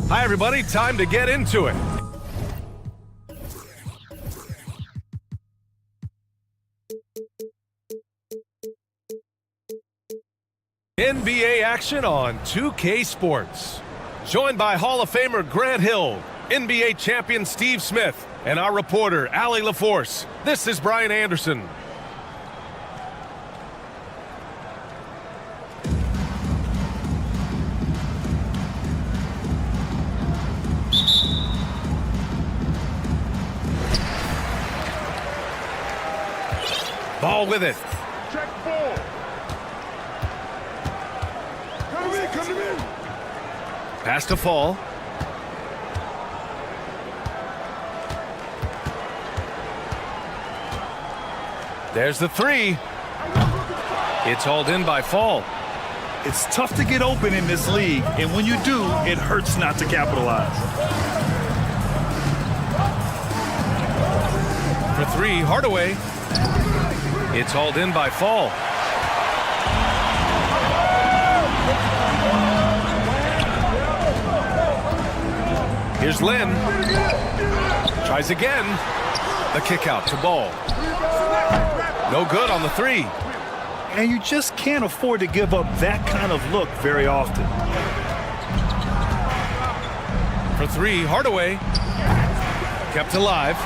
Hi, everybody. Time to get into it. NBA action on 2K Sports. Joined by Hall of Famer Grant Hill, NBA champion Steve Smith, and our reporter, Allie LaForce. This is Brian Anderson. Ball with it. Check ball. Come to me. Pass to Fall. There's the three. It's hauled in by Fall. It's tough to get open in this league, and when you do, it hurts not to capitalize. For three, Hardaway. It's hauled in by Fall. Here's Lynn. Tries again. The kick out to Ball. No good on the three. And you just can't afford to give up that kind of look very often. For three, Hardaway. Kept alive.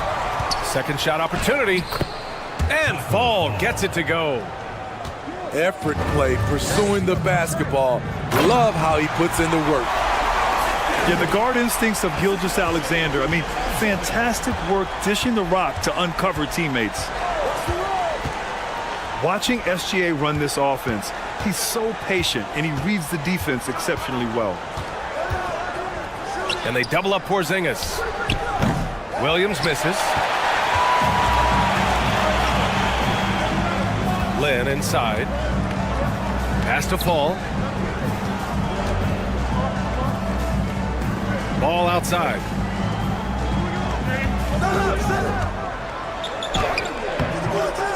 Second shot opportunity. And Fall gets it to go. Effort play, pursuing the basketball. Love how he puts in the work. Yeah, the guard instincts of Gilgeous-Alexander. I mean, fantastic work dishing the rock to uncover teammates. Watching SGA run this offense, he's so patient, and he reads the defense exceptionally well. And they double up Porzingis. Williams misses. Lynn inside. Pass to Fall. Ball outside.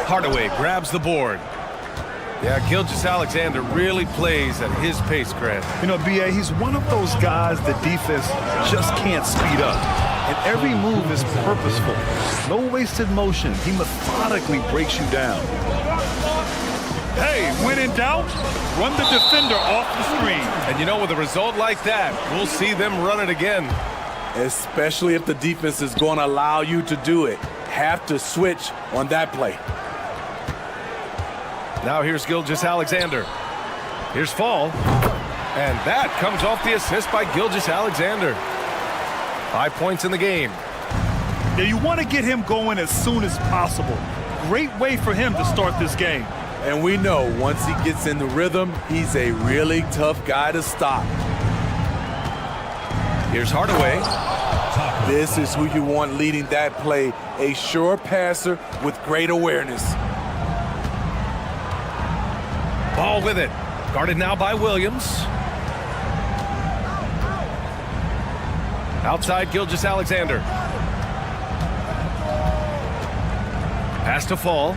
Hardaway grabs the board. Yeah, Gilgeous-Alexander really plays at his pace, Grant. You know, B.A., he's one of those guys the defense just can't speed up. And every move is purposeful. No wasted motion. He methodically breaks you down. Hey, when in doubt, run the defender off the screen. And you know, with a result like that, we'll see them run it again. Especially if the defense is going to allow you to do it. Have to switch on that play. Now here's Gilgeous-Alexander. Here's Fall. And that comes off the assist by Gilgeous-Alexander. 5 points in the game. Yeah, you want to get him going as soon as possible. Great way for him to start this game. And we know once he gets in the rhythm, he's a really tough guy to stop. Here's Hardaway. This is who you want leading that play. A sure passer with great awareness. Ball with it. Guarded now by Williams. Outside Gilgeous-Alexander. Pass to Fall.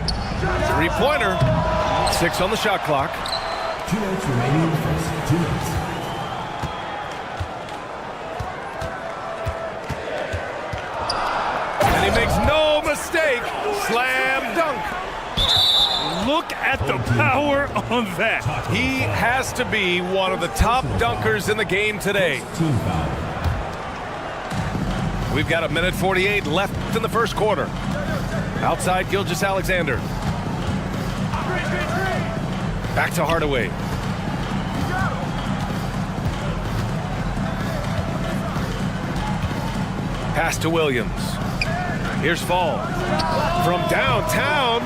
Three-pointer. 6 on the shot clock. 2 minutes remaining in the first. 2 minutes. And he makes no mistake. Slam dunk. Look at the power on that. He has to be one of the top dunkers in the game today. Team foul. We've got 1:48 left in the first quarter. Outside Gilgeous-Alexander. Back to Hardaway. Pass to Williams. Here's Fall. From downtown.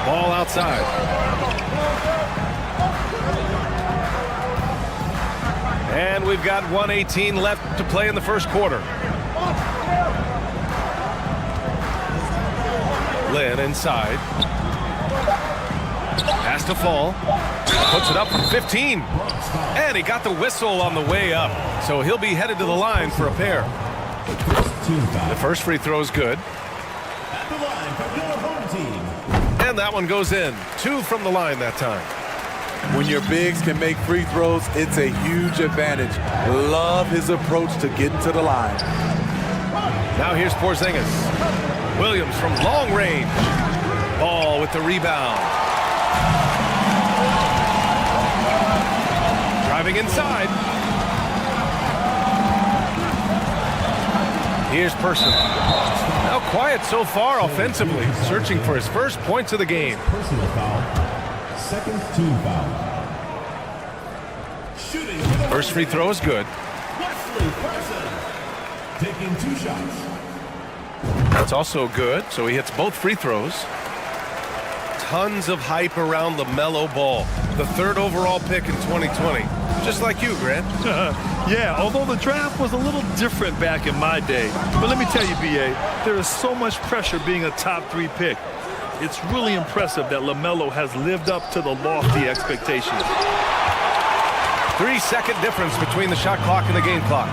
Ball outside. And we've got 1:18 left to play in the first quarter. Lynn inside. Pass to Fall. Puts it up from 15. And he got the whistle on the way up. So he'll be headed to the line for a pair. The first free throw is good. At the line from your home team. And that one goes in. 2 from the line that time. When your bigs can make free throws, it's a huge advantage. Love his approach to getting to the line. Now here's Porzingis. Williams from long range. Ball with the rebound. Driving inside. Here's Person. Now quiet so far offensively, searching for his first points of the game. Personal foul. Second team foul. Shooting. First free throw is good. Wesley Person. Taking 2 shots. That's also good, so he hits both free throws. Tons of hype around LaMelo Ball, the 3rd overall pick in 2020. Just like you, Grant. Yeah, although the draft was a little different back in my day. But let me tell you, B.A., there is so much pressure being a top 3 pick. It's really impressive that LaMelo has lived up to the lofty expectations. 3-second difference between the shot clock and the game clock.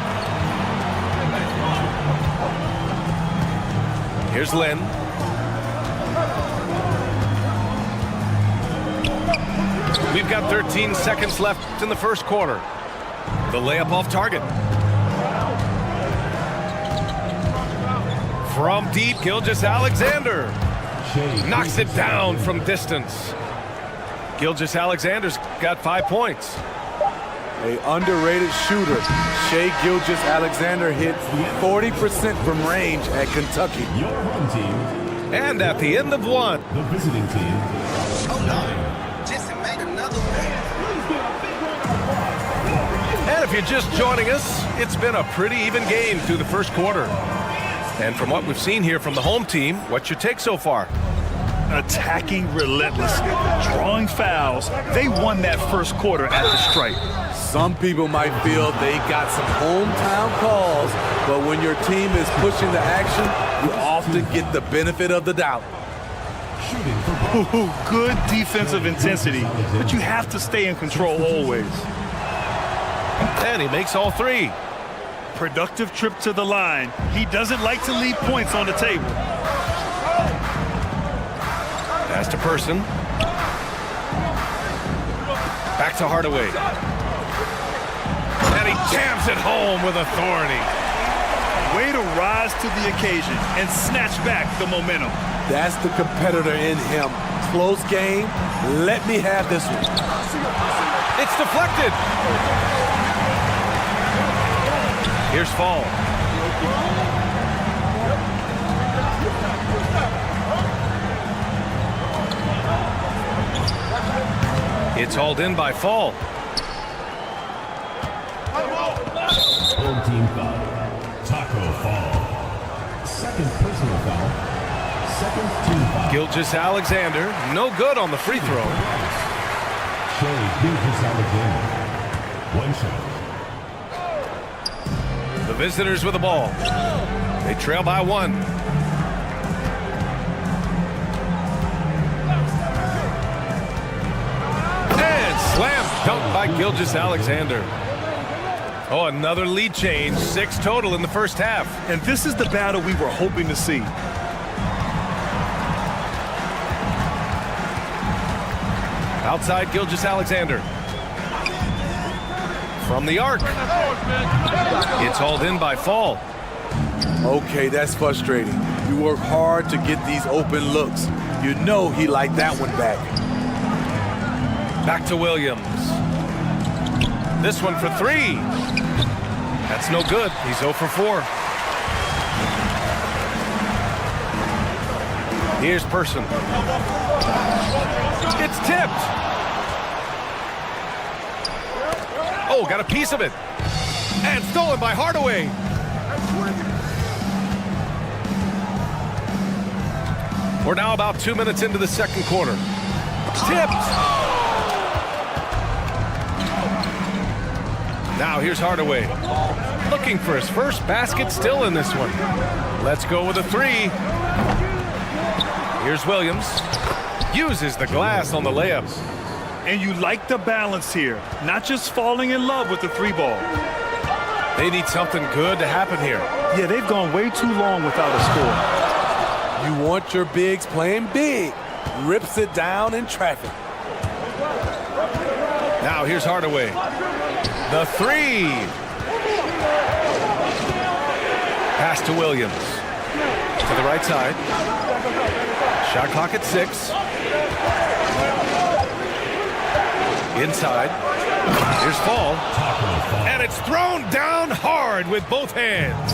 Here's Lynn. We've got 13 seconds left in the first quarter. The layup off target. From deep, Gilgeous-Alexander knocks it down from distance. Gilgeous-Alexander's got 5 points. An underrated shooter. Shai Gilgeous-Alexander hit 40% from range at Kentucky. Your home team. And at the end of 1. The visiting team. And if you're just joining us, it's been a pretty even game through the first quarter. And from what we've seen here from the home team, what's your take so far? Attacking relentlessly, drawing fouls. They won that first quarter at the stripe. Some people might feel they got some hometown calls, but when your team is pushing the action, you often get the benefit of the doubt. Shooting for Ooh, good defensive intensity, but you have to stay in control always. And he makes all 3. Productive trip to the line. He doesn't like to leave points on the table. Pass to Person. Back to Hardaway. And he jams it home with authority. Way to rise to the occasion and snatch back the momentum. That's the competitor in him. Close game. Let me have this one. It's deflected. Here's Fall. It's hauled in by Fall. home team foul. Taco Fall. Second personal foul. Second team foul. Gilgeous-Alexander, no good on the free throw. Shai Gilgeous-Alexander. 1 shot. The visitors with the ball. They trail by 1. And slam dunk by Gilgeous-Alexander. Oh, another lead change. 6 total in the first half. And this is the battle we were hoping to see. Outside Gilgeous-Alexander. From the arc. It's hauled in by Fall. Okay, that's frustrating. You work hard to get these open looks. You know he liked that one back. Back to Williams. This one for 3. That's no good. He's 0 for 4. Here's Person. It's tipped. Oh, got a piece of it. And stolen by Hardaway. We're now about 2 minutes into the second quarter. Tipped. Now here's Hardaway. Looking for his first basket still in this one. Let's go with a 3. Here's Williams. Uses the glass on the layup. And you like the balance here, not just falling in love with the 3 ball. They need something good to happen here. Yeah, they've gone way too long without a score. You want your bigs playing big. Rips it down in traffic. Now here's Hardaway. The three. Pass to Williams. To the right side. Shot clock at 6. Inside. Here's Fall. And it's thrown down hard with both hands.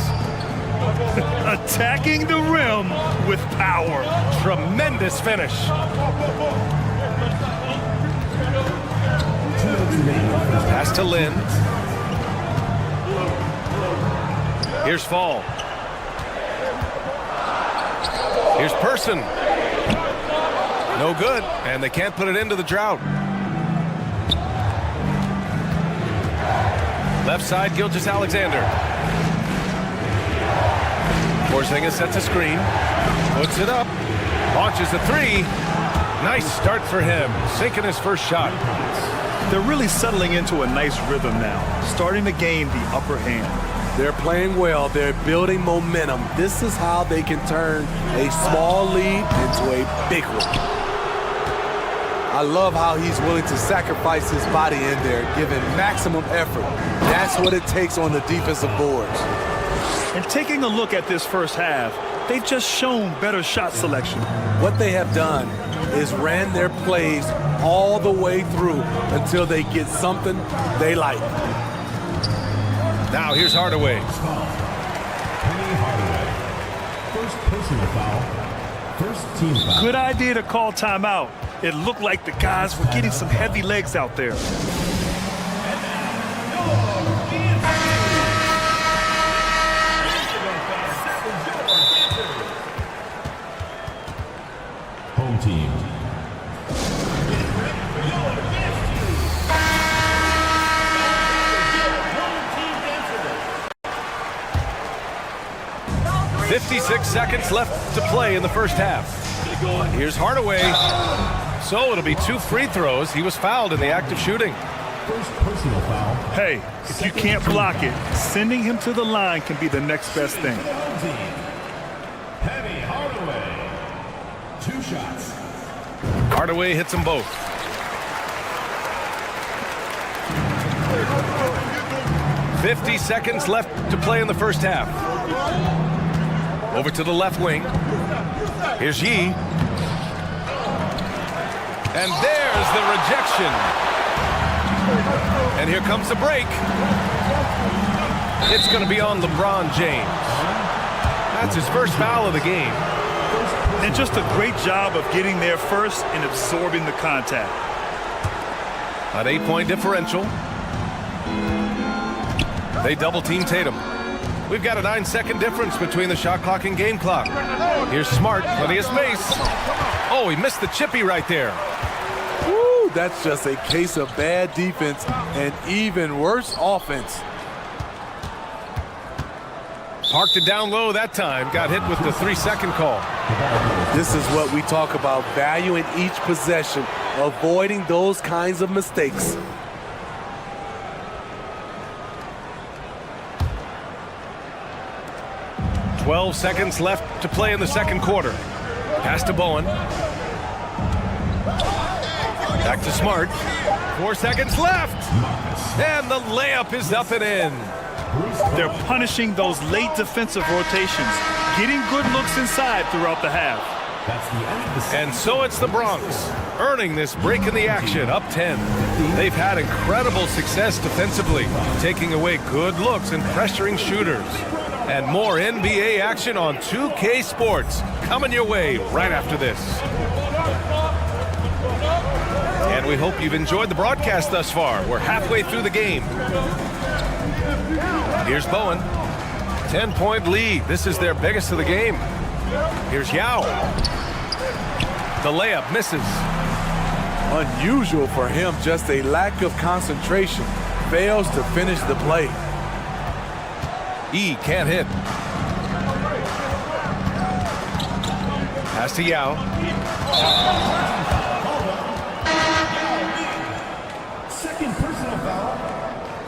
Attacking the rim with power. Tremendous finish. Pass to Lynn. Here's Fall. Here's Person. No good, and they can't put it into the drought. Left side, Gilgeous-Alexander. Porzingis sets a screen. Puts it up. Launches a three. Nice start for him. Sinking his first shot. They're really settling into a nice rhythm now, starting to gain the upper hand. They're playing well. They're building momentum. This is how they can turn a small lead into a big one. I love how he's willing to sacrifice his body in there, giving maximum effort. That's what it takes on the defensive boards. And taking a look at this first half, they've just shown better shot selection. What they have done is ran their plays all the way through until they get something they like. Now here's Hardaway. Penny Hardaway. First personal foul. First team foul. Good idea to call timeout. It looked like the guys were getting some heavy legs out there. Home team. 56 seconds left to play in the first half. Here's Hardaway. So it'll be 2 free throws. He was fouled in the act of shooting. First personal foul. Hey, if you can't block it, sending him to the line can be the next best thing. Home team. Penny Hardaway. 2 shots. Hardaway hits them both. "50 seconds left to play in the first half. Over to the left wing. Here's Yee. And there's the rejection. And here comes the break. It's going to be on LeBron James. That's his first foul of the game. And just a great job of getting there first and absorbing the contact. An 8-point differential. They double-team Tatum. We've got a 9-second difference between the shot clock and game clock. Here's Smart, plenty of space. Oh, he missed the chippy right there. Woo, that's just a case of bad defense and even worse offense. Parked it down low that time. Got hit with the 3-second call. This is what we talk about, valuing each possession, avoiding those kinds of mistakes. "12 seconds left to play in the second quarter. Pass to Bowen. Back to Smart. 4 seconds left. And the layup is up and in. They're punishing those late defensive rotations, getting good looks inside throughout the half. That's the end of the second. And so it's the Bronx, earning this break in the action, up 10. They've had incredible success defensively, taking away good looks and pressuring shooters. And more NBA action on 2K Sports coming your way right after this. And we hope you've enjoyed the broadcast thus far. We're halfway through the game. Here's Bowen. 10-point lead. This is their biggest of the game. Here's Yao. The layup misses. Unusual for him, just a lack of concentration. Fails to finish the play. E can't hit. Pass to Yao. Second personal foul.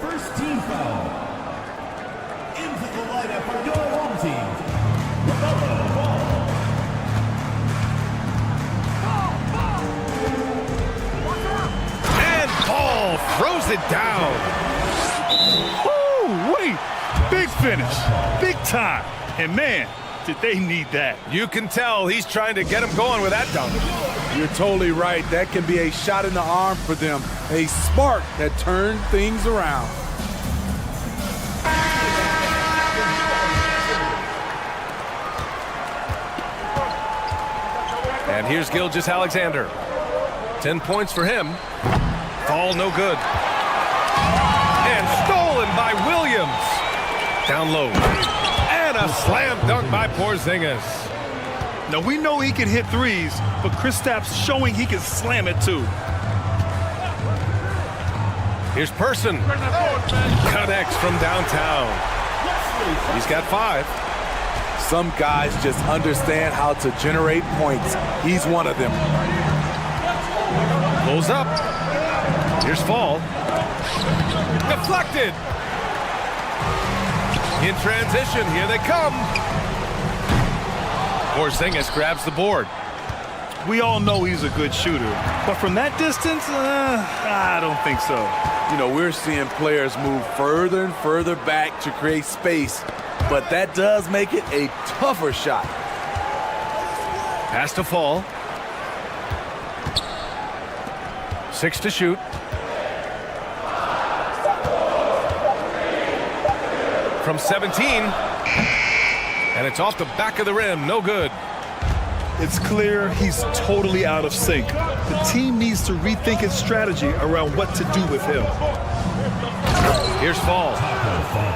First team foul. Into the lineup for your home team. LaMelo Ball. And Ball finish. Big time. And man, did they need that. You can tell he's trying to get him going with that dunk. You're totally right. That can be a shot in the arm for them. A spark that turned things around. And here's Gilgeous-Alexander. 10 points for him. Fall no good. And stolen by Williams. Down low. And a slam dunk by Porzingis. Now, we know he can hit threes, but Kristaps showing he can slam it too. Here's Person. Connects from downtown. He's got 5. Some guys just understand how to generate points. He's one of them. Pulls up. Here's Fall. Deflected. In transition, here they come. Porzingis grabs the board. We all know he's a good shooter, but from that distance, I don't think so. You know, we're seeing players move further and further back to create space, but that does make it a tougher shot. Pass to Fall. 6 to shoot. From 17. And it's off the back of the rim. No good. It's clear he's totally out of sync. The team needs to rethink its strategy around what to do with him. Here's Fall.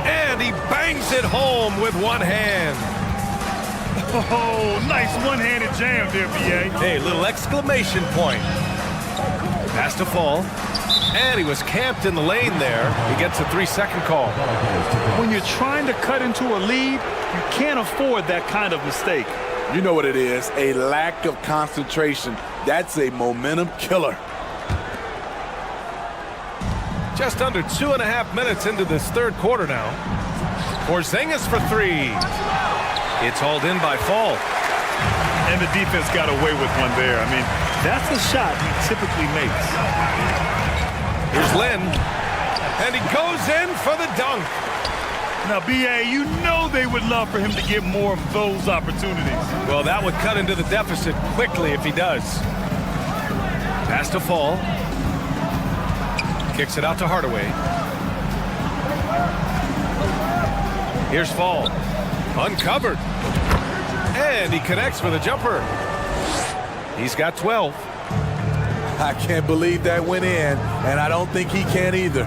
And he bangs it home with one hand. Oh, nice one-handed jam there, B.A. Hey, little exclamation point. Pass to Fall. And he was camped in the lane there. He gets a 3-second call. When you're trying to cut into a lead, you can't afford that kind of mistake. You know what it is, a lack of concentration. That's a momentum killer. Just under 2.5 minutes into this third quarter now. Porzingis for 3. It's hauled in by Fall. And the defense got away with one there. I mean, that's a shot he typically makes. Here's Lynn. And he goes in for the dunk. Now, B.A., you know they would love for him to get more of those opportunities. Well, that would cut into the deficit quickly if he does. Pass to Fall. Kicks it out to Hardaway. Here's Fall. Uncovered. And he connects with a jumper. He's got 12. I can't believe that went in, and I don't think he can either.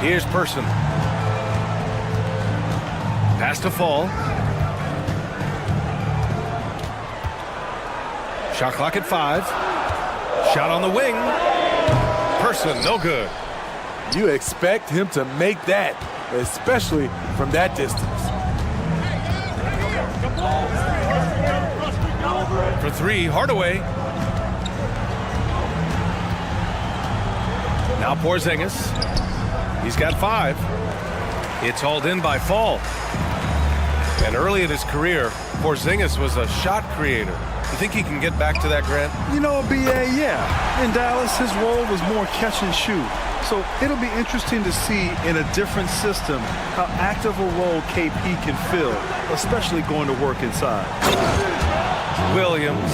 Here's Person. Pass to Fall. Shot clock at 5. Shot on the wing. Person, no good. You expect him to make that, especially from that distance. For 3, Hardaway. Now Porzingis. He's got 5. It's hauled in by Fall. And early in his career, Porzingis was a shot creator. You think he can get back to that, Grant? You know, B.A., yeah. In Dallas, his role was more catch and shoot. So it'll be interesting to see in a different system how active a role KP can fill, especially going to work inside. Williams.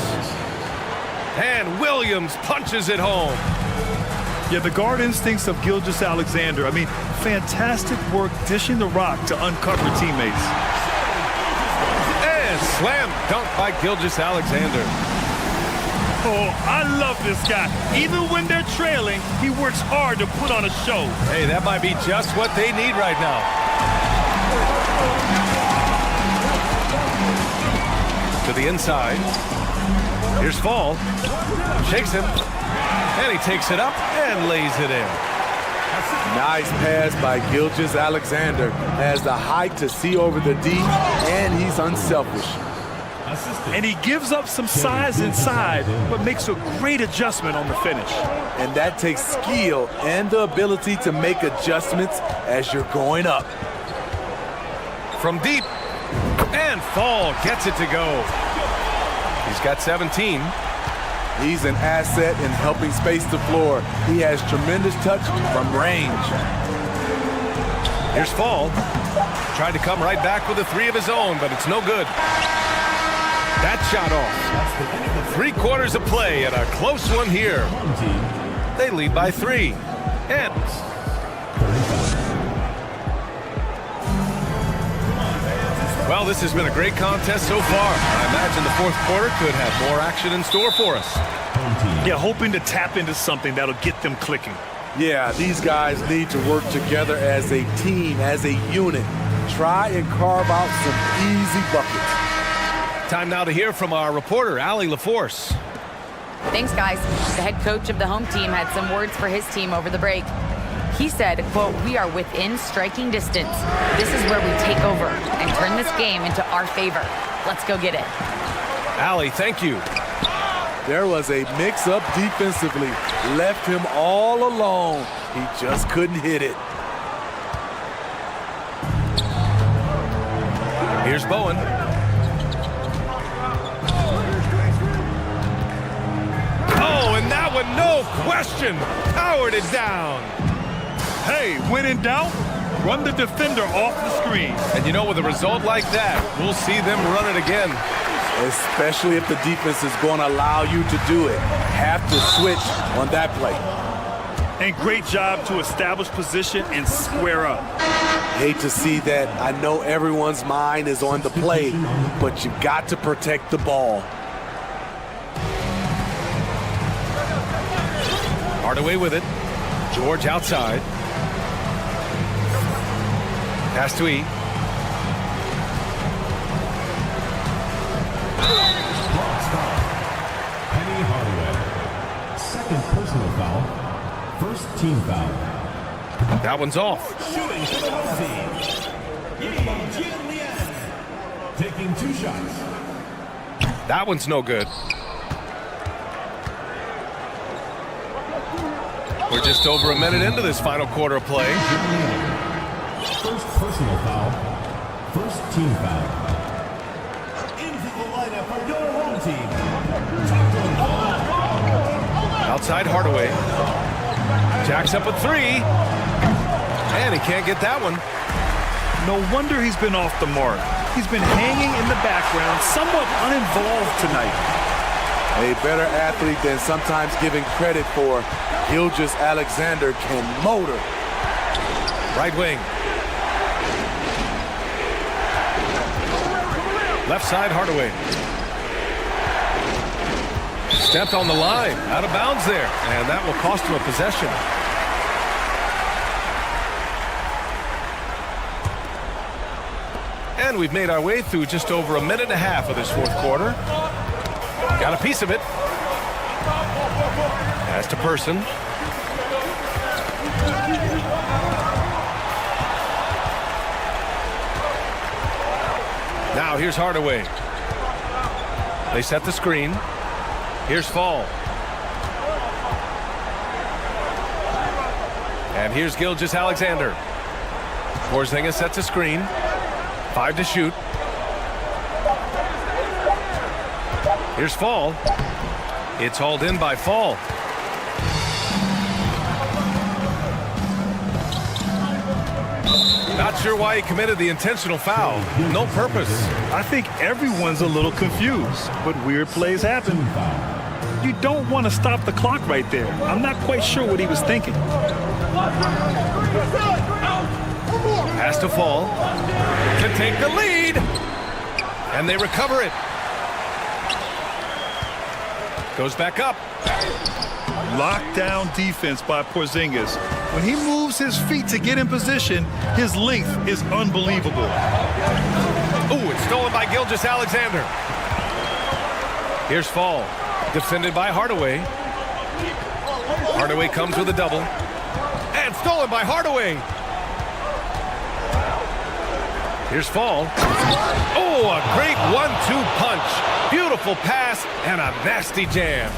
And Williams punches it home. Yeah, the guard instincts of Gilgeous-Alexander. I mean, fantastic work dishing the rock to uncover teammates. And slam dunk by Gilgeous-Alexander. Oh, I love this guy. Even when they're trailing, he works hard to put on a show. Hey, that might be just what they need right now. To the inside. Here's Fall. Shakes him. And he takes it up and lays it in. Nice pass by Gilgeous-Alexander. Has the height to see over the D, and he's unselfish. And he gives up some size inside, but makes a great adjustment on the finish. And that takes skill and the ability to make adjustments as you're going up. From deep. And Fall gets it to go. He's got 17. He's an asset in helping space the floor. He has tremendous touch from range. Here's Fall. Tried to come right back with a three of his own, but it's no good. That shot off. 3 quarters of play and a close one here. They lead by 3. And well, this has been a great contest so far. I imagine the fourth quarter could have more action in store for us. Yeah, hoping to tap into something that'll get them clicking. Yeah, these guys need to work together as a team, as a unit. Try and carve out some easy buckets. Time now to hear from our reporter, Allie LaForce. Thanks, guys. The head coach of the home team had some words for his team over the break. He said, quote, "We are within striking distance. This is where we take over and turn this game into our favor. Let's go get it." Allie, thank you. There was a mix-up defensively. Left him all alone. He just couldn't hit it. Here's Bowen. Oh, and that one, no question, powered it down. Hey, when in doubt, run the defender off the screen. And you know, with a result like that, we'll see them run it again. Especially if the defense is going to allow you to do it. Have to switch on that play. And great job to establish position and square up. Hate to see that. I know everyone's mind is on the play, but you've got to protect the ball. Hardaway with it. George outside. Pass to E. Penny Hardaway. Second personal foul. First team foul. That one's off. Shooting for the home team. Yi Jianlian. Taking 2 shots. That one's no good. We're just over a minute into this final quarter of play. First personal foul. First team foul. Into the lineup for your home team. Outside Hardaway. Jacks up a 3. And he can't get that one. No wonder he's been off the mark. He's been hanging in the background, somewhat uninvolved tonight. A better athlete than sometimes given credit for. Gilgeous Alexander can motor. Right wing. Left side Hardaway. Stepped on the line. Out of bounds there. And that will cost him a possession. And we've made our way through just over a minute and a half of this fourth quarter. Got a piece of it. Pass to Person. Now here's Hardaway. They set the screen. Here's Fall. And here's Gilgeous Alexander. Porzingis sets a screen. 5 to shoot. Here's Fall. It's hauled in by Fall. Not sure why he committed the intentional foul. No purpose. I think everyone's a little confused, but weird plays happen. You don't want to stop the clock right there. I'm not quite sure what he was thinking. Has to Fall to take the lead. And they recover it. Goes back up. Lockdown defense by Porzingis. When he moves his feet to get in position, his length is unbelievable. Ooh, it's stolen by Gilgeous Alexander. Here's Fall. Defended by Hardaway. Hardaway comes with a double. And stolen by Hardaway. Here's Fall. Oh, a great 1-2 punch. Beautiful pass and a nasty jam.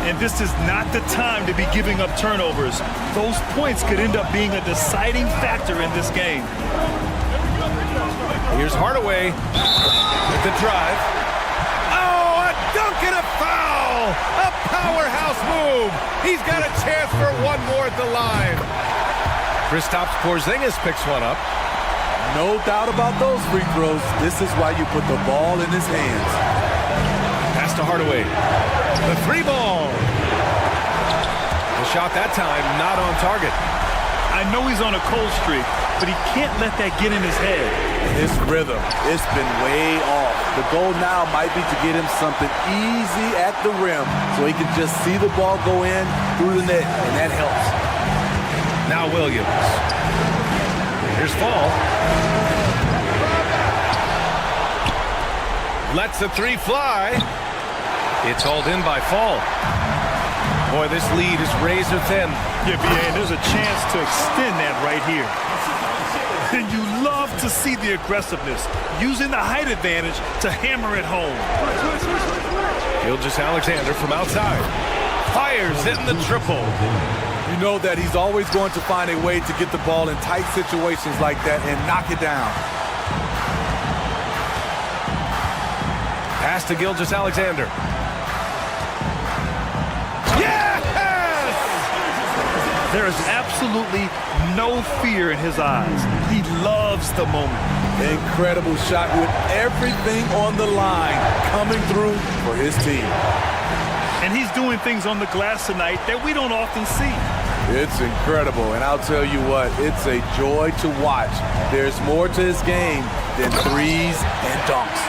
And this is not the time to be giving up turnovers. Those points could end up being a deciding factor in this game. Here's Hardaway with the drive. Oh, a dunk and a foul! A powerhouse move! He's got a chance for one more at the line. Kristaps Porzingis picks one up. No doubt about those free throws. This is why you put the ball in his hands. Pass to Hardaway. The three ball. The shot that time not on target. I know he's on a cold streak, but he can't let that get in his head. His rhythm, it's been way off. The goal now might be to get him something easy at the rim so he can just see the ball go in through the net, and that helps. Now Williams. Here's Fall. Lets the three fly. It's hauled in by Fall. Boy, this lead is razor thin. Yeah, BA, and there's a chance to extend that right here. And you love to see the aggressiveness, using the height advantage to hammer it home. Gilgeous-Alexander from outside. Fires in the triple. You know that he's always going to find a way to get the ball in tight situations like that and knock it down. Pass to Gilgeous-Alexander. Yes! There is absolutely no fear in his eyes. He loves the moment. Incredible shot with everything on the line coming through for his team. And he's doing things on the glass tonight that we don't often see. It's incredible, and I'll tell you what, it's a joy to watch. There's more to his game than threes and dunks.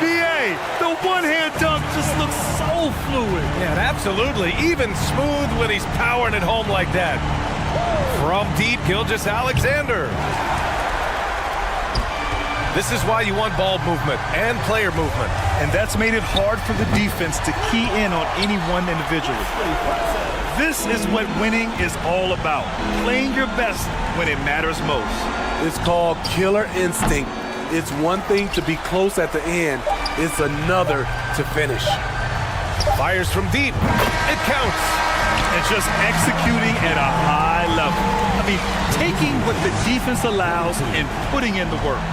BA, the one-hand dunk just looks so fluid. Yeah, absolutely. Even smooth when he's powering it home like that. From deep, Gilgeous-Alexander. This is why you want ball movement and player movement. And that's made it hard for the defense to key in on any one individual. This is what winning is all about. Playing your best when it matters most. It's called killer instinct. It's one thing to be close at the end. It's another to finish. Fires from deep. It counts. And just executing at a high level. I mean, taking what the defense allows and putting in the work.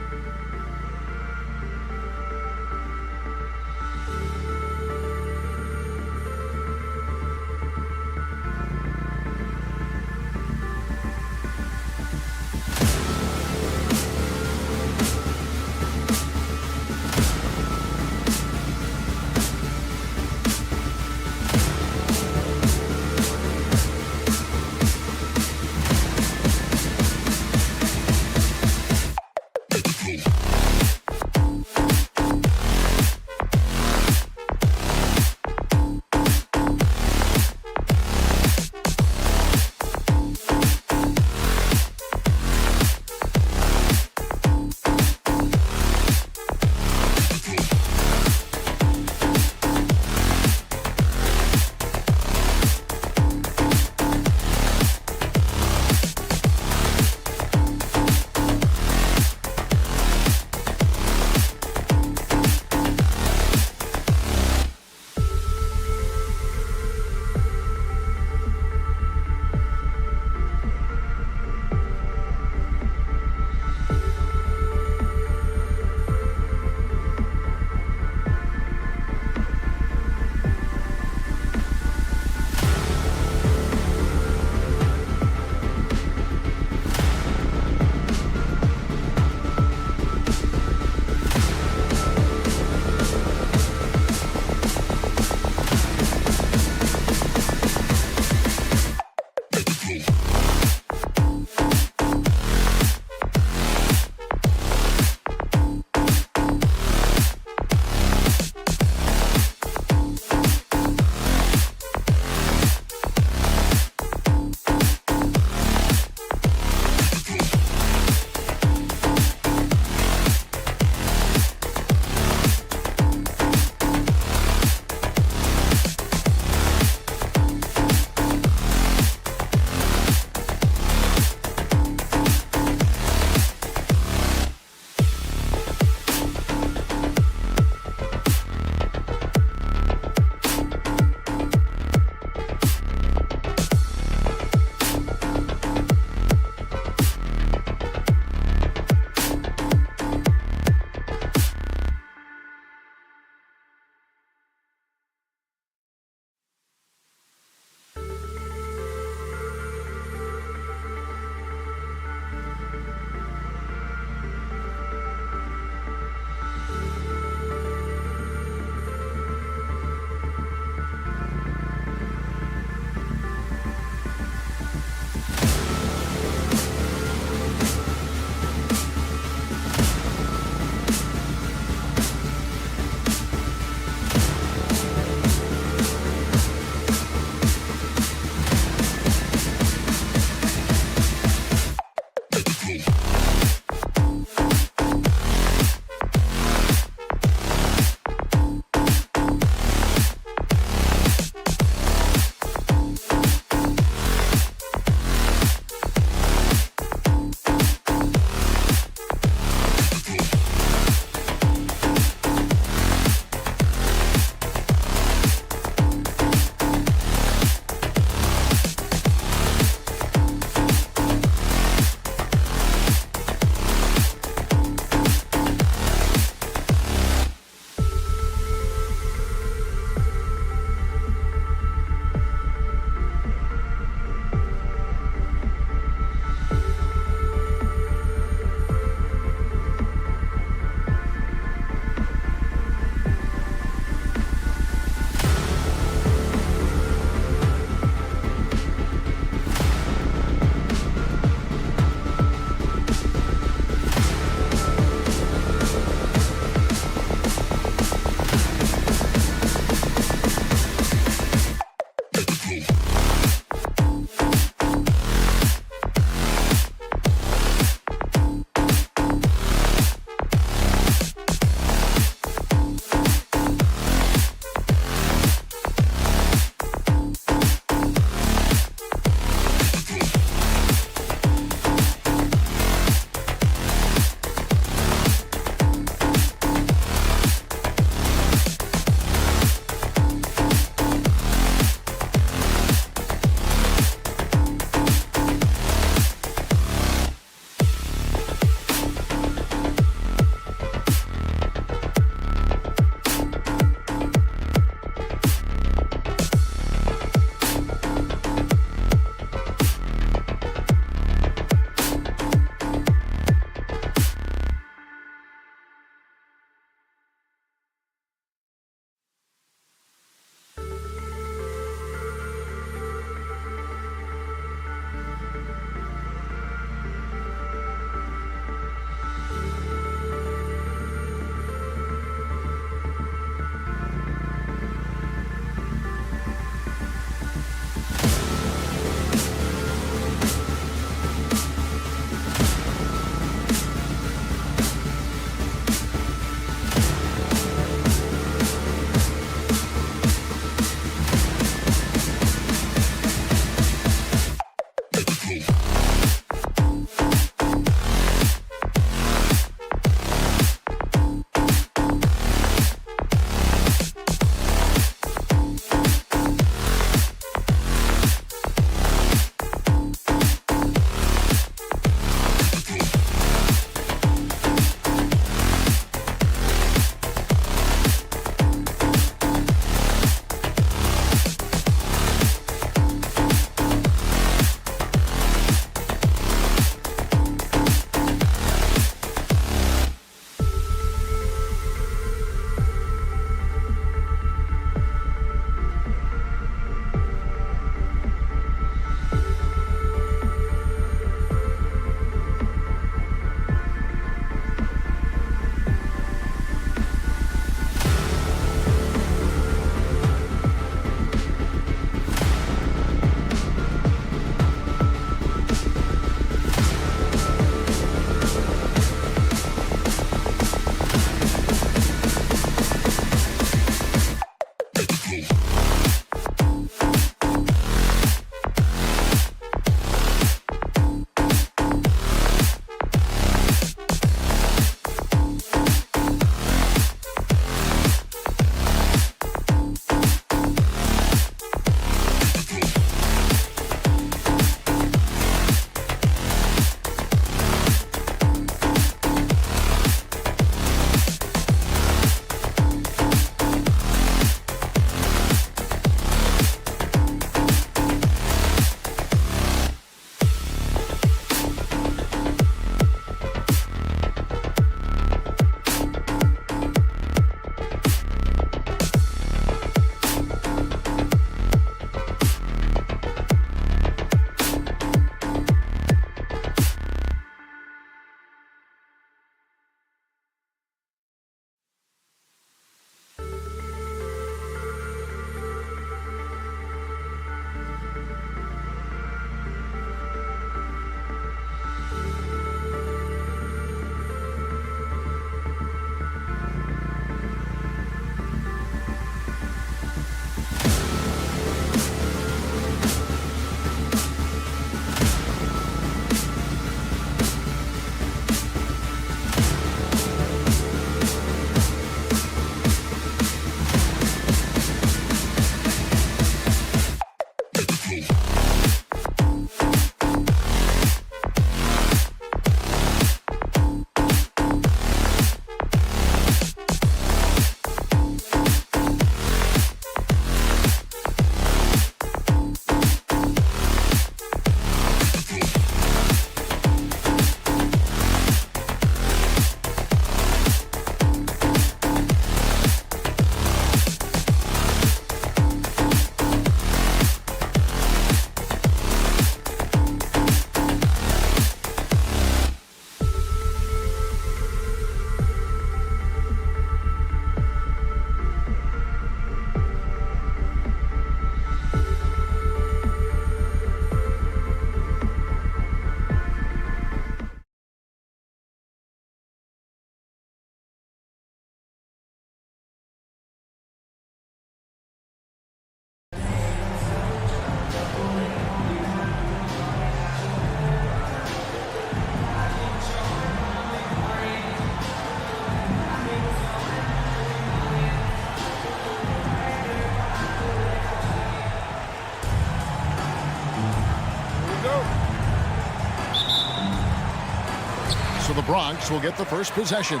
Bronx will get the first possession.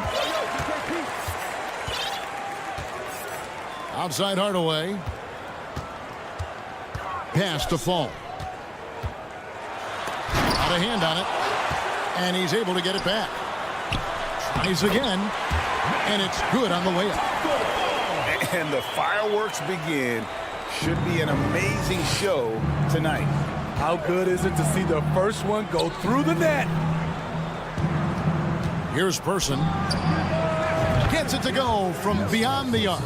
Outside Hardaway. Pass to Fall. Got a hand on it. And he's able to get it back. Tries again. And it's good on the way up. And the fireworks begin. Should be an amazing show tonight. How good is it to see the first one go through the net? Here's Person. Gets it to go from beyond the arc.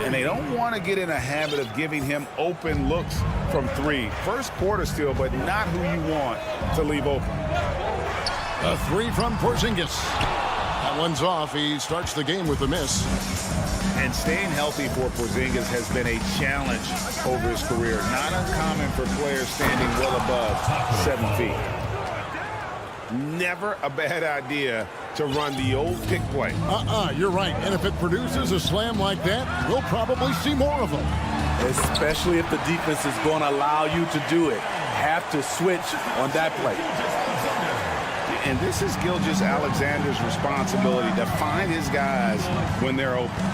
And they don't want to get in a habit of giving him open looks from three. First quarter still, but not who you want to leave open. A three from Porzingis. That one's off. He starts the game with a miss. And staying healthy for Porzingis has been a challenge over his career. Not uncommon for players standing well above 7 feet. Never a bad idea to run the old pick play. You're right. And if it produces a slam like that, we'll probably see more of them. Especially if the defense is going to allow you to do it. Have to switch on that play. And this is Gilgeous-Alexander's responsibility to find his guys when they're open.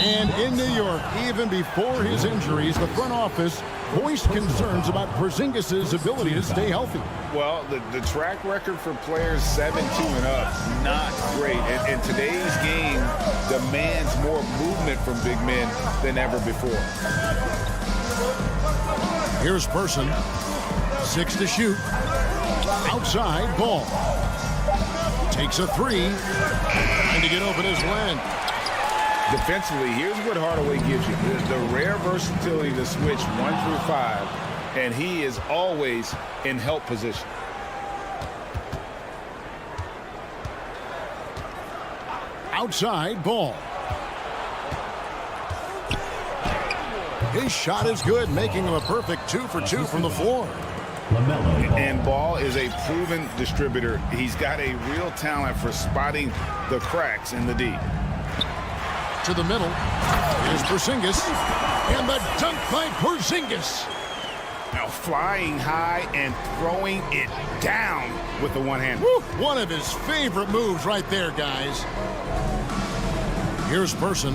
And in New York, even before his injuries, the front office voiced concerns about Porzingis' ability to stay healthy. Well, the track record for players 7-2 and up, not great. And today's game demands more movement from big men than ever before. Here's Person. 6 to shoot. Outside, Ball. Takes a three. And to get open is Len. Defensively, here's what Hardaway gives you. The rare versatility to switch 1 through 5, and he is always in help position. Outside, Ball. His shot is good, making him a perfect 2 for 2 from the floor. And Ball is a proven distributor. He's got a real talent for spotting the cracks in the D. To the middle. Here's Porzingis. And the dunk by Porzingis. Now flying high and throwing it down with the one hand. One of his favorite moves right there, guys. Here's Person.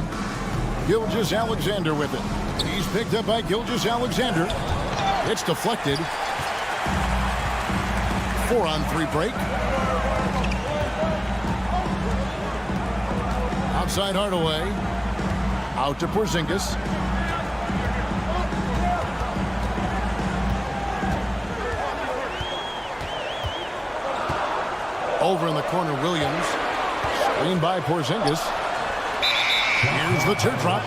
Gilgeous-Alexander with it. He's picked up by Gilgeous-Alexander. It's deflected. 4-on-3 break. Outside Hardaway. Out to Porzingis. Over in the corner, Williams. Screen by Porzingis. Here's the teardrop.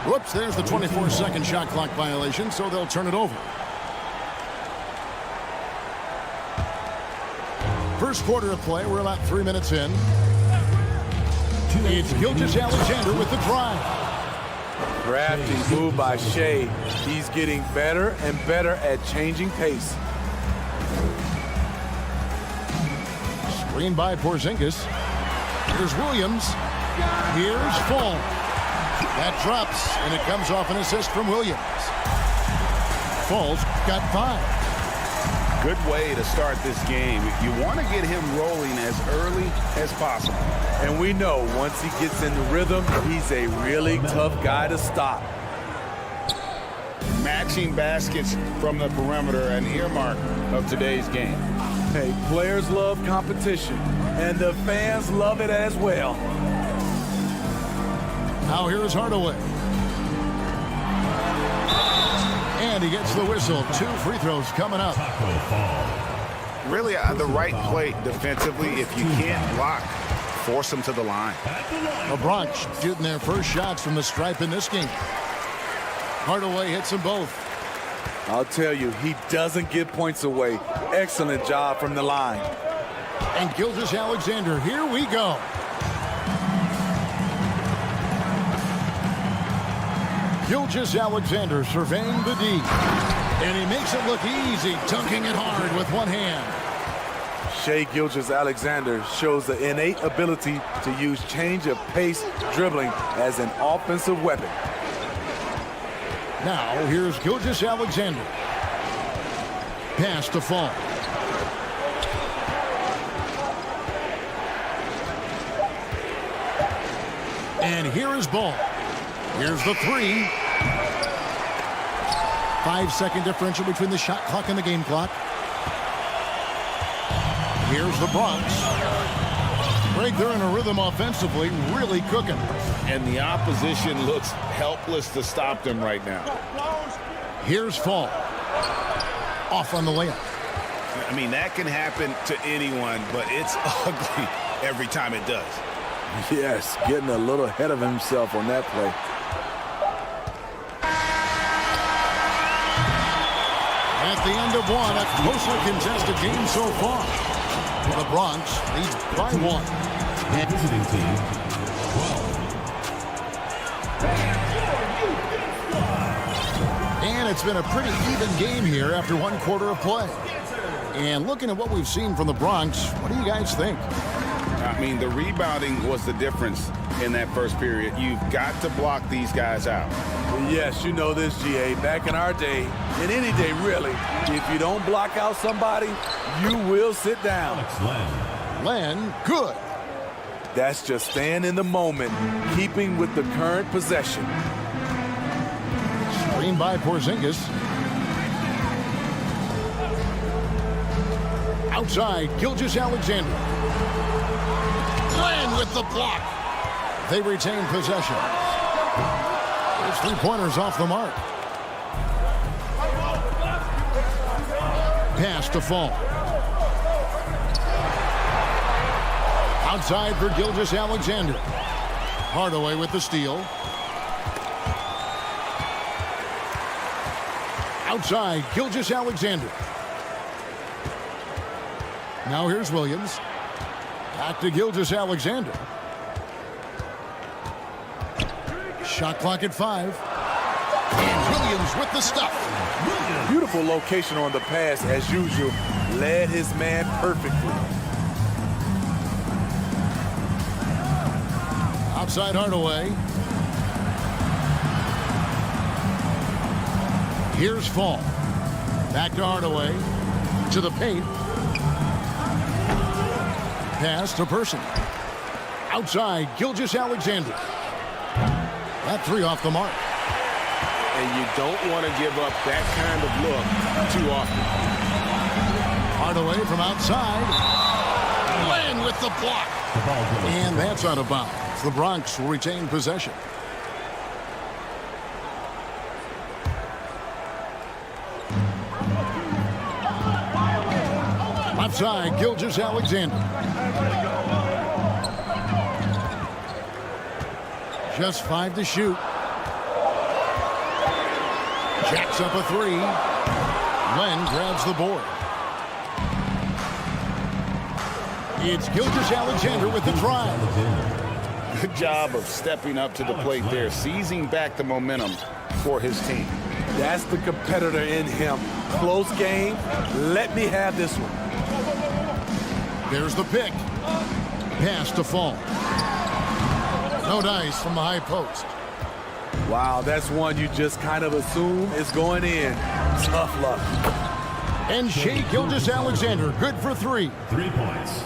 Whoops, there's the 24-second shot clock violation, so they'll turn it over. First quarter of play, we're about 3 minutes in. It's Gilgeous-Alexander with the drive. Crafty move by Shea. He's getting better and better at changing pace. Screen by Porzingis. Here's Williams. Here's Fall. That drops, and it comes off an assist from Williams. Fall's got 5. Good way to start this game. You want to get him rolling as early as possible. And we know once he gets in the rhythm, he's a really tough guy to stop. Matching baskets from the perimeter, an earmark of today's game. Hey, players love competition, and the fans love it as well. Now here's Hardaway. And he gets the whistle. 2 free throws coming up. Really the right play defensively. If you can't block, force them to the line. The Bronx shooting their first shots from the stripe in this game. Hardaway hits them both. I'll tell you, he doesn't give points away. Excellent job from the line. And Gilgeous-Alexander, here we go. Gilgeous-Alexander surveying the D. And he makes it look easy, dunking it hard with one hand. Shai Gilgeous-Alexander shows the innate ability to use change of pace dribbling as an offensive weapon. Now, here's Gilgeous-Alexander. Pass to Fall. And here is ball. Here's the three. 5-second differential between the shot clock and the game clock. Here's the Bronx. Greg, they're in a rhythm offensively, really cooking. And the opposition looks helpless to stop them right now. Here's Fall. Off on the layup. I mean, that can happen to anyone, but it's ugly every time it does. Yes, getting a little ahead of himself on that play. At the end of one, a closely contested game so far. The Bronx leads by one. And visiting team, 12. And it's been a pretty even game here after one quarter of play. And looking at what we've seen from the Bronx, what do you guys think? I mean, the rebounding was the difference in that first period. You've got to block these guys out. Yes, you know this, GA. Back in our day, in any day really, if you don't block out somebody, you will sit down. Len, good. That's just staying in the moment, keeping with the current possession. Screen by Porzingis. Outside, Gilgeous-Alexander. Len with the block. They retain possession. Those three-pointers off the mark. Pass to Fall. Outside for Gilgeous-Alexander. Hardaway with the steal. Outside, Gilgeous-Alexander. Now here's Williams. Back to Gilgeous-Alexander. Shot clock at 5. And Williams with the stuff. Beautiful location on the pass, as usual. Led his man perfectly. Outside Hardaway. Here's Fall. Back to Hardaway. To the paint. Pass to Person. Outside, Gilgeous-Alexander. That three off the mark. And you don't want to give up that kind of look too often. Hardaway from outside. Len with the block. And that's out of bounds. The Bronx will retain possession. Left side, Gilgeous-Alexander. Just 5 to shoot. Jacks up a 3. Len grabs the board. It's Gilgeous-Alexander with the drive. Good job of stepping up to the plate there, seizing back the momentum for his team. That's the competitor in him. Close game. Let me have this one. There's the pick. Pass to Fall. No dice from the high post. Wow, that's one you just kind of assume is going in. Tough luck. And Shai Gilgeous-Alexander, good for 3. 3 points.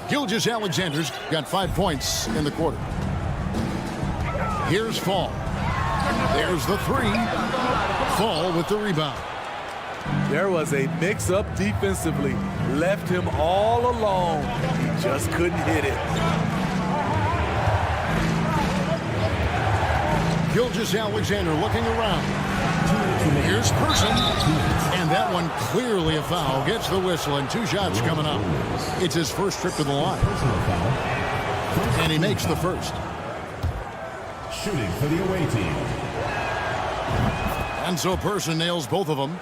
Gilgeous-Alexander's got 5 points in the quarter. Here's Fall. There's the 3. Fall with the rebound. There was a mix-up defensively. Left him all alone. He just couldn't hit it. Gilgeous-Alexander looking around. Here's Person. And that one clearly a foul. Gets the whistle and 2 shots coming up. It's his first trip to the line. And he makes the first. Shooting for the away team. And so Person nails both of them.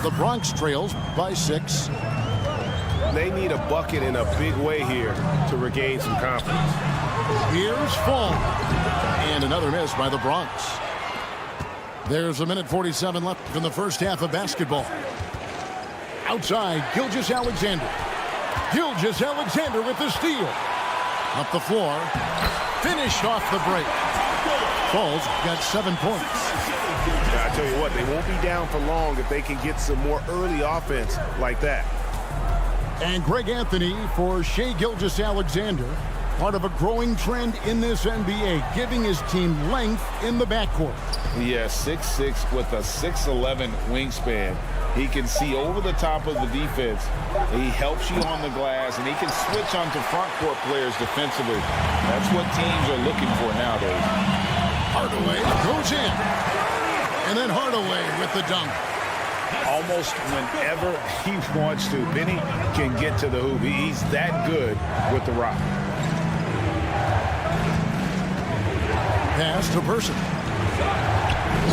The Bronx trails by 6. They need a bucket in a big way here to regain some confidence. Here's Fall. And another miss by the Bronx. There's 1:47 left in the first half of basketball. Outside, Gilgeous-Alexander. Gilgeous-Alexander with the steal. Up the floor. Finished off the break. Fall's got 7 points. I tell you what, they won't be down for long if they can get some more early offense like that. And Greg Anthony for Shai Gilgeous-Alexander. part of a growing trend in this NBA, giving his team length in the backcourt. Yeah, 6'6" with a 6'11" wingspan. He can see over the top of the defense. He helps you on the glass, and he can switch onto front court players defensively. That's what teams are looking for nowadays. Hardaway goes in. And then Hardaway with the dunk. Almost whenever he wants to, Benny can get to the hoop. He's that good with the rock. Pass to Person.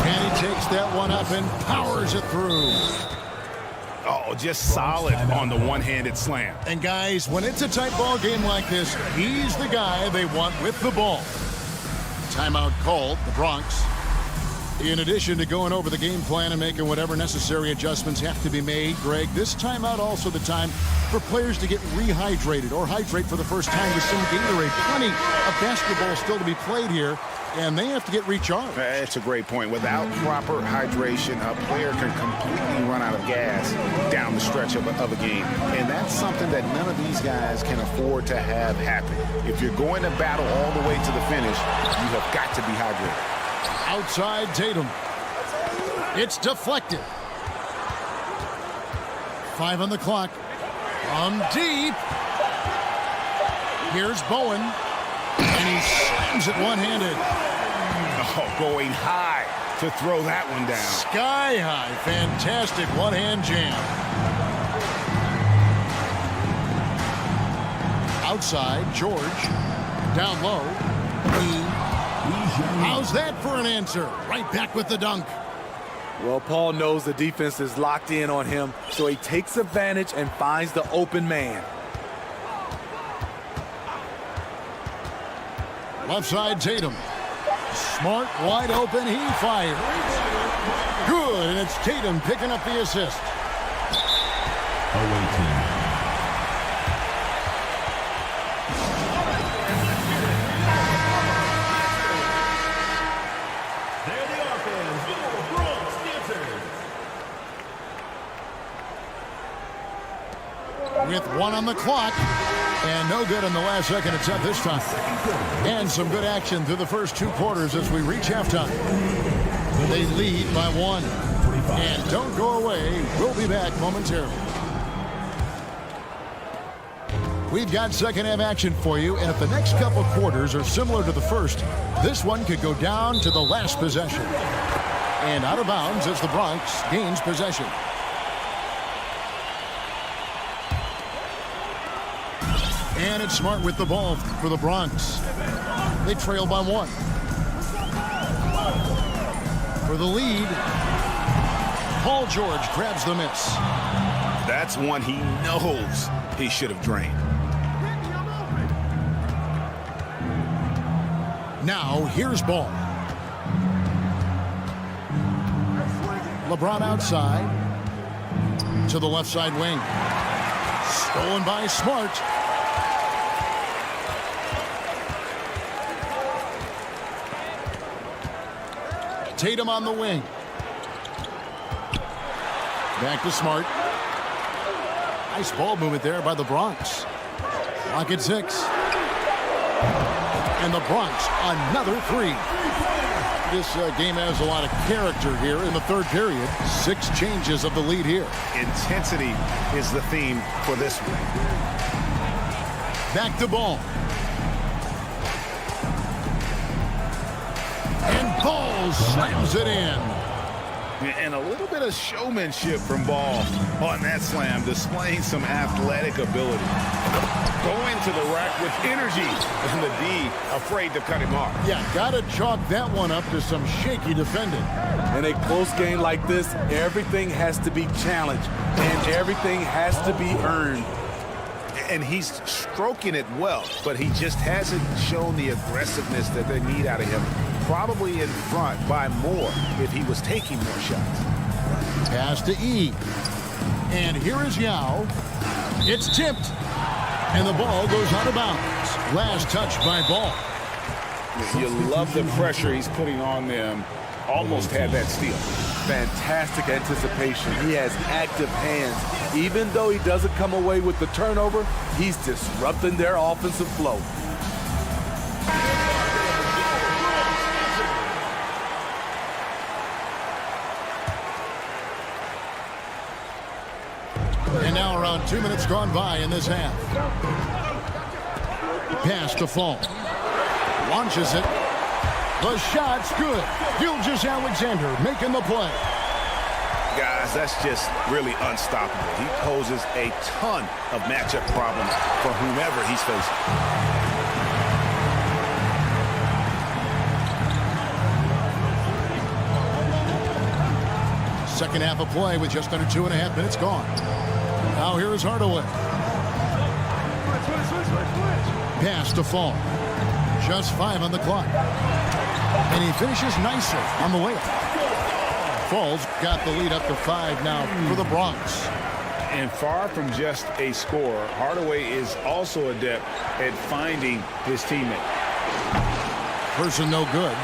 And he takes that one up and powers it through. Oh, just solid on the one-handed slam. And guys, when it's a tight ball game like this, he's the guy they want with the ball. Timeout called, the Bronx. In addition to going over the game plan and making whatever necessary adjustments have to be made, Greg, this timeout also the time for players to get rehydrated or hydrate for the first time with some Gatorade. Plenty of basketball still to be played here, and they have to get recharged. That's a great point. Without proper hydration, a player can completely run out of gas down the stretch of a game. And that's something that none of these guys can afford to have happen. If you're going to battle all the way to the finish, you have got to be hydrated. Outside Tatum. It's deflected. 5 on the clock. From deep. Here's Bowen. And he slams it one-handed. Oh, going high to throw that one down. Sky high. Fantastic one-hand jam. Outside, George. Down low. How's that for an answer? Right back with the dunk. Well, Paul knows the defense is locked in on him, so he takes advantage and finds the open man. Left side, Tatum. Smart, wide open, he fires. Good, and it's Tatum picking up the assist. Away team. With 1 on the clock, and no good in the last second attempt this time. And some good action through the first 2 quarters as we reach halftime. They lead by 1. And don't go away. We'll be back momentarily. We've got second half action for you, and if the next couple quarters are similar to the first, this one could go down to the last possession. And out of bounds as the Bronx gains possession. And it's Smart with the ball for the Bronx. They trail by 1. For the lead, Paul George grabs the miss. That's one he knows he should have drained. Now, here's Ball. LeBron outside to the left side wing. Stolen by Smart. Tatum on the wing. Back to Smart. Nice ball movement there by the Bronx. Lock at 6. And the Bronx, another 3. This game has a lot of character here in the third period. 6 changes of the lead here. Intensity is the theme for this one. Back to Ball. And Ball slams it in. And a little bit of showmanship from Ball on that slam, displaying some athletic ability. Going to the rack with energy, and the D afraid to cut him off. Yeah, gotta chalk that one up to some shaky defending. In a close game like this, everything has to be challenged, and everything has to be earned. And he's stroking it well, but he just hasn't shown the aggressiveness that they need out of him. Probably in front by more if he was taking more shots. Pass to E. And here is Yao. It's tipped. And the ball goes out of bounds. Last touch by Ball. You love the pressure he's putting on them. Almost had that steal. Fantastic anticipation. He has active hands. Even though he doesn't come away with the turnover, he's disrupting their offensive flow. around 2 minutes gone by in this half. Pass to Fall. Launches it. The shot's good. Gilgeous-Alexander making the play. Guys, that's just really unstoppable. He poses a ton of matchup problems for whomever he's facing. Second half of play with just under 2.5 minutes gone. Now here is Hardaway. Pass to Fall. Just 5 on the clock. And he finishes nicely on the layup. Fall's got the lead up to 5 now for the Bronx. And far from just a scorer, Hardaway is also adept at finding his teammate. Person no good.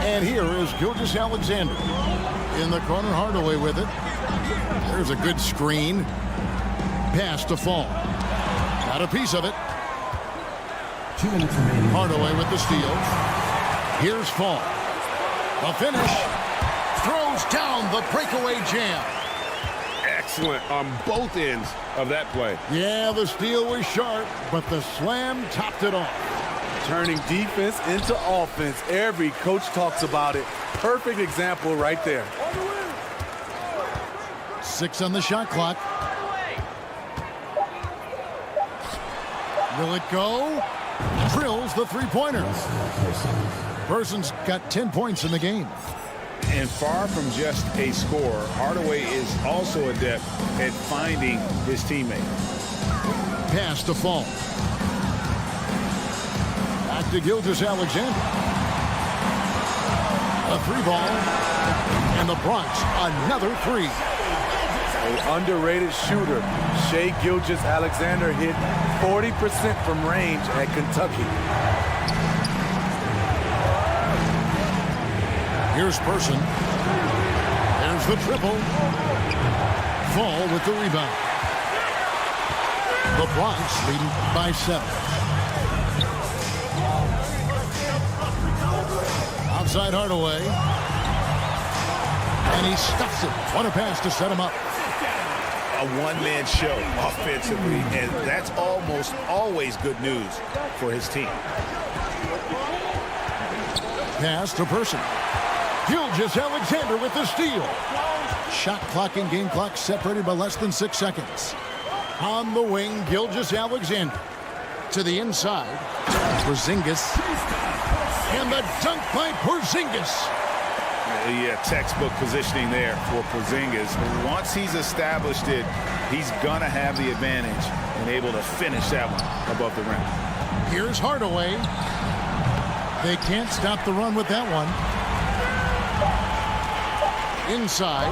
And here is Gilgeous-Alexander. In the corner, Hardaway with it. There's a good screen. Pass to Fall. Got a piece of it. 2 minutes remaining. Hardaway with the steal. Here's Fall. A finish. Throws down the breakaway jam. Excellent on both ends of that play. Yeah, the steal was sharp, but the slam topped it off. Turning defense into offense. Every coach talks about it. Perfect example right there. 6 on the shot clock. Will it go? Drills the three-pointer. Person's got 10 points in the game. And far from just a scorer, Hardaway is also adept at finding his teammate. Pass to Fall. Back to Gilgeous-Alexander. A 3-ball. And the Bronx, another 3. An underrated shooter. Shai Gilgeous-Alexander hit 40% from range at Kentucky. Here's Person. There's the triple. Fall with the rebound. The Bronx leading by 7. Outside Hardaway. And he stuffs it. What a pass to set him up. A one-man show offensively, and that's almost always good news for his team. Pass to Person. Gilgeous-Alexander with the steal. Shot clock and game clock separated by less than 6 seconds. On the wing, Gilgeous-Alexander. To the inside. Porzingis. And the dunk by Porzingis. Yeah, textbook positioning there for Porzingis. Once he's established it, he's going to have the advantage and able to finish that one above the rim. Here's Hardaway. They can't stop the run with that one. Inside.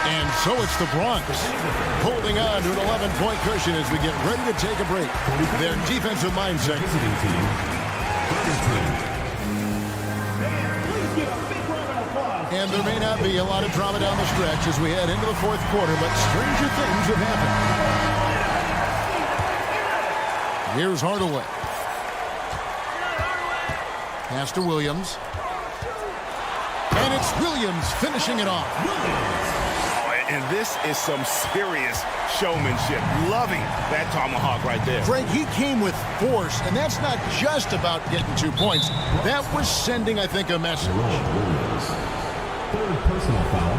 And so it's the Bronx holding on to an 11-point cushion as we get ready to take a break. Their defensive mindset. And there may not be a lot of drama down the stretch as we head into the fourth quarter, but stranger things have happened. Here's Hardaway. Pass to Williams. And it's Williams finishing it off. And this is some serious showmanship. Loving that tomahawk right there. Greg, he came with force, and that's not just about getting 2 points. That was sending, I think, a message. Third personal foul.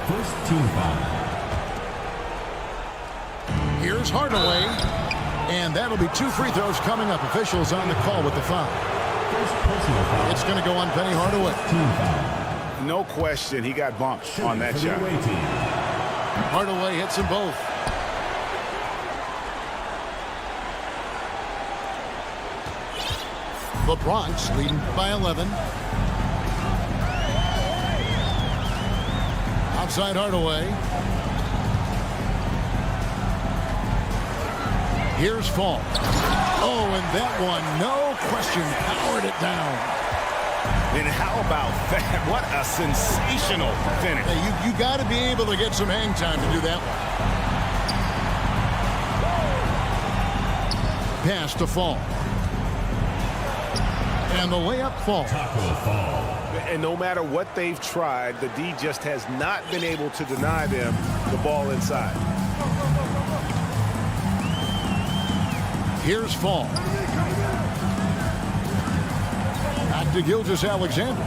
First team foul. Here's Hardaway. And that'll be 2 free throws coming up. Officials on the call with the foul. First personal foul. It's going to go on Penny Hardaway. Team foul. No question, he got bumped on that shot. Hardaway hits them both. The Bronx leading by 11. Outside Hardaway. Here's Fall. Oh, and that one, no question, powered it down. And how about that? What a sensational finish. Hey, you got to be able to get some hang time to do that one. Pass to Fall. And the layup falls. And no matter what they've tried, the D just has not been able to deny them the ball inside. Here's Fall. Back to Gilgeous-Alexander.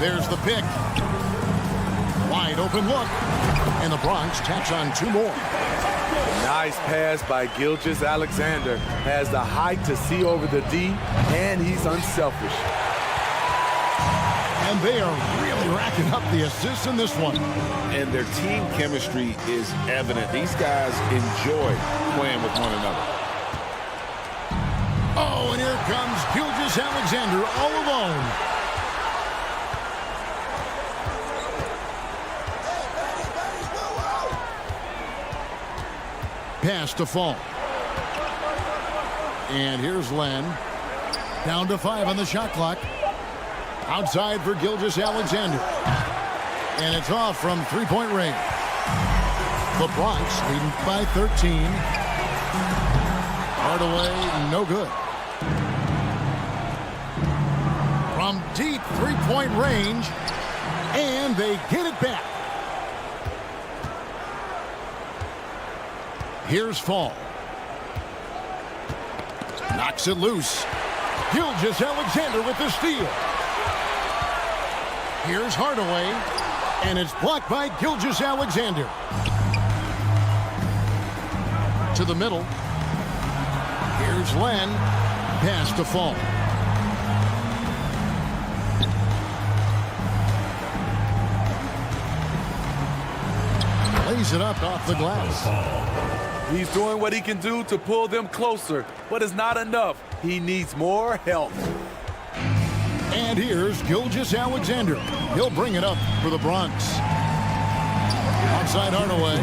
There's the pick. Wide open look. And the Bronx tacks on 2 more. Nice pass by Gilgeous-Alexander. Has the height to see over the D, and he's unselfish. And they are really racking up the assists in this one. And their team chemistry is evident. These guys enjoy playing with one another. Oh, and here comes Gilgeous-Alexander all alone. Pass to Fall. And here's Len. Down to 5 on the shot clock. Outside for Gilgeous-Alexander. And it's off from 3-point range. The Bronx leading by 13. Hardaway, no good. From deep 3-point range. And they get it back. Here's Fall. Knocks it loose. Gilgeous-Alexander with the steal. Here's Hardaway. And it's blocked by Gilgeous-Alexander. To the middle. Here's Len. Pass to Fall. Lays it up off the glass. He's doing what he can do to pull them closer, but it's not enough. He needs more help. And here's Gilgeous-Alexander. He'll bring it up for the Bronx. Outside Hardaway.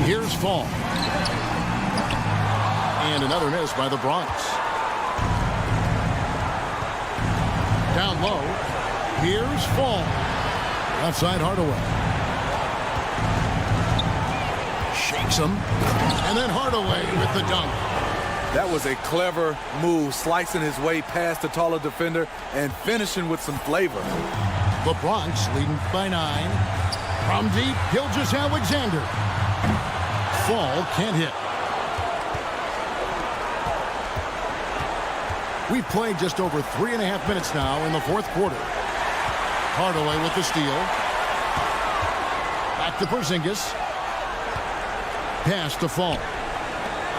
Here's Fall. And another miss by the Bronx. Down low. Here's Fall. Outside Hardaway. Shakes him. And then Hardaway with the dunk. That was a clever move, slicing his way past the taller defender and finishing with some flavor. The Bronx leading by 9. From deep, Gilgeous-Alexander. Fall can't hit. We've played just over 3.5 minutes now in the 4th quarter. Hardaway with the steal. Back to Porzingis. Pass to Fall.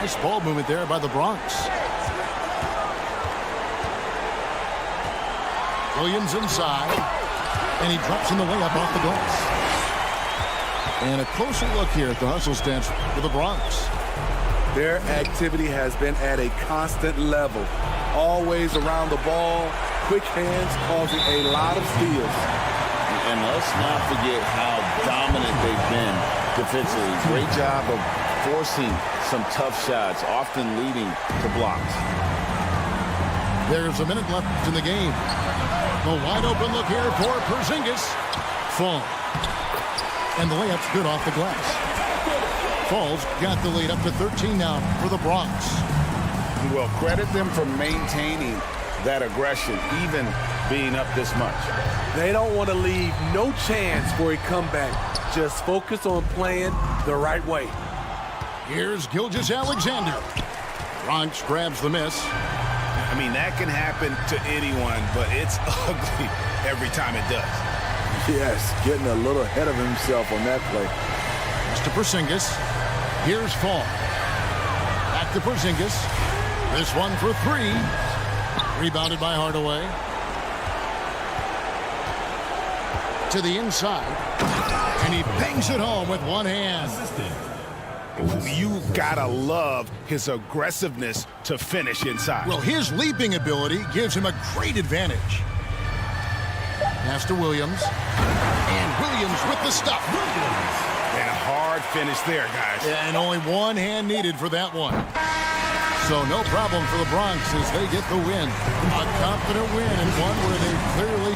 Nice ball movement there by the Bronx. Williams inside. And he drops in the layup off the glass. And a closer look here at the hustle stats for the Bronx. Their activity has been at a constant level. Always around the ball. Quick hands causing a lot of steals. And let's not forget how dominant they've been defensively. Great job of forcing some tough shots, often leading to blocks. There's a minute left in the game. The wide open look here for Porzingis. Fall. And the layup's good off the glass. Fall's got the lead up to 13 now for the Bronx. Well, credit them for maintaining that aggression, even being up this much. They don't want to leave no chance for a comeback. Just focus on playing the right way. Here's Gilgeous-Alexander. Bronx grabs the miss. I mean, that can happen to anyone, but it's ugly every time it does. Yes, getting a little ahead of himself on that play. Pass to Porzingis. Here's Fall. Back to Porzingis. This one for 3. Rebounded by Hardaway. To the inside. And he bangs it home with one hand. You gotta love his aggressiveness to finish inside. Well, his leaping ability gives him a great advantage. Pass to Williams. And Williams with the stuff. And a hard finish there, guys. And only one hand needed for that one. So no problem for the Bronx as they get the win. A confident win and one where they clearly